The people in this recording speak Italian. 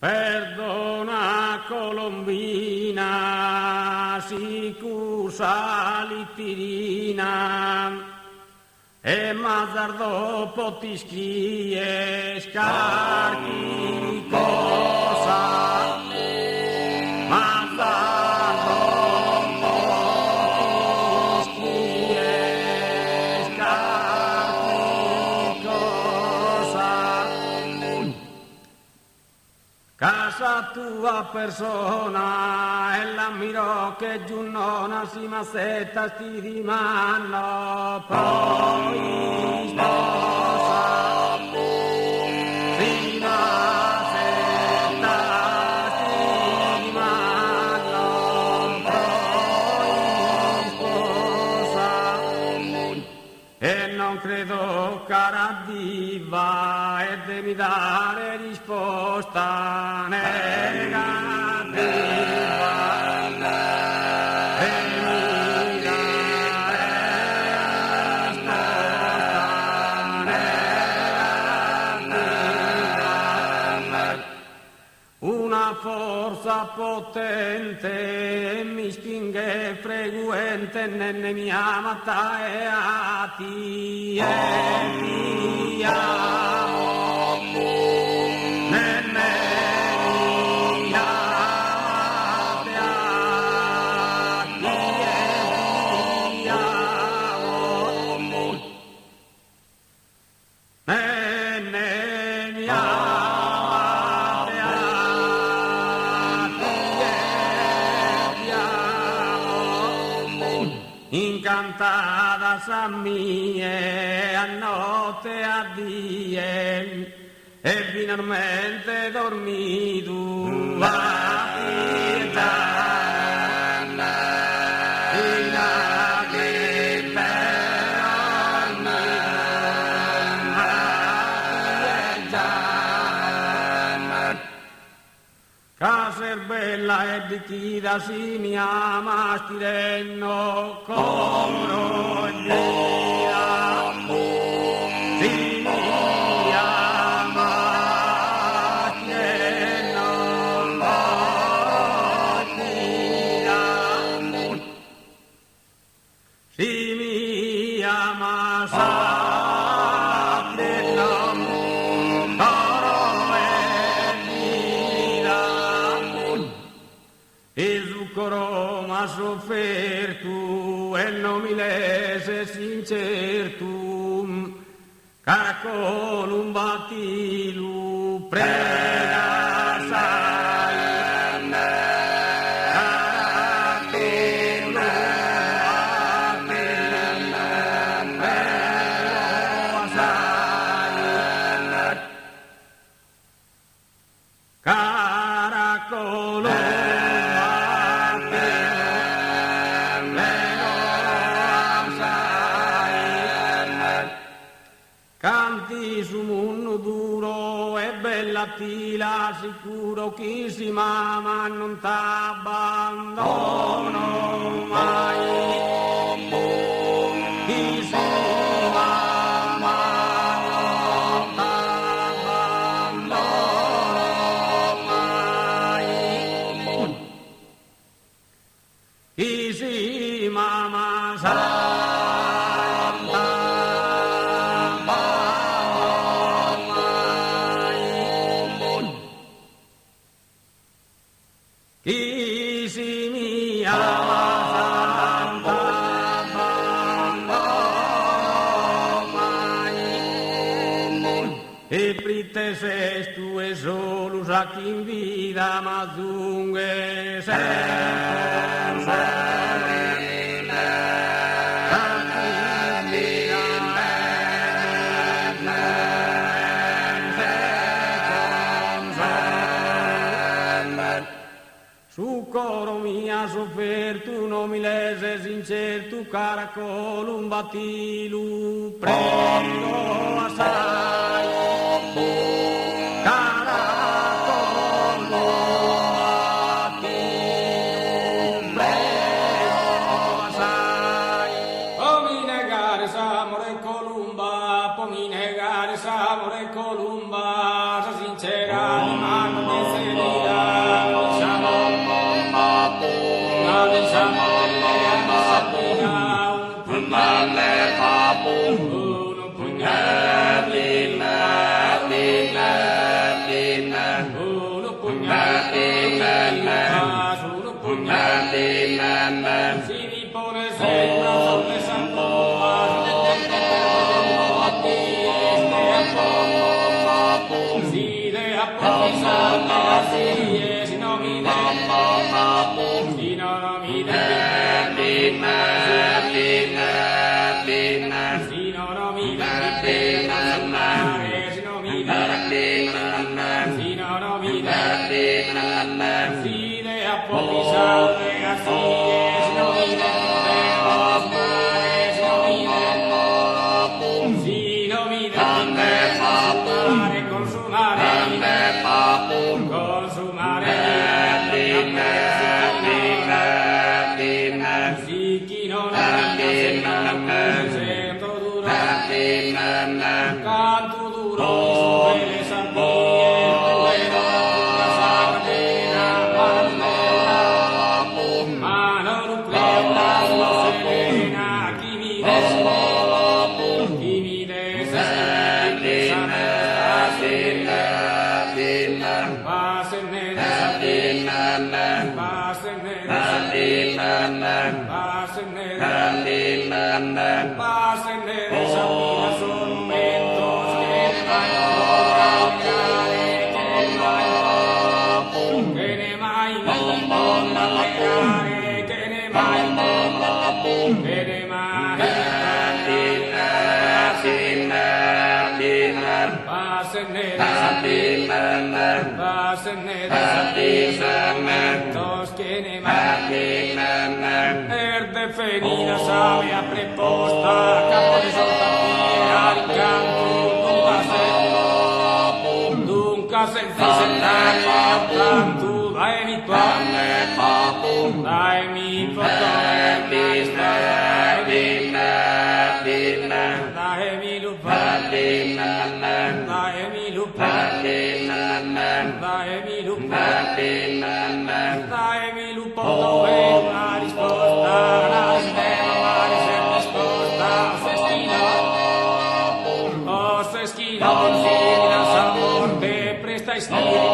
Perdona Colombina, sicusa litirina, e Mazzardo potischi scarchi cosa, Mazzardo potischi scarchi cosa. Casa tua persona e l'ammiro che giù non si massetta sti di mano poi sposa si massetta sti di mano poi sposa e non credo cara diva e devi dare risposta negativa e mi dare risposta negativa. Una forza potente mi spinge frequente nelle mie amata e a ti e ti amo. Incantadas a mie a notte a die e finalmente dormido a pietà in Caser bella e di chi da si mi ama stirenno coro e via si mi ama stirenno coro e via si mi ama ma sofferto e non mi lese sincertum caracolum batilu prega sai canti su munno duro e bella tila sicuro chi si mama non t'abbandono mai chi si mama non t'abbandono mai chi si mama sa chi si mi ama santa mai e prite se tu e solo sa chi in vida ma zunghe sempre su coro mia sofferto non mi lese sincerto caracolum batilu prego assai caracolum batilu prego assai mi negare s'amore Columba mi negare s'amore Columba sa sincera di mano di Definida sabe preposta, capo de soltaria, canto, nunca se sentar, tanto, dai mi tua, dai mi foto, dai mi lupa, dai mi lupa, dai mi lupa, dai mi lupa, dove una risposta. Oh,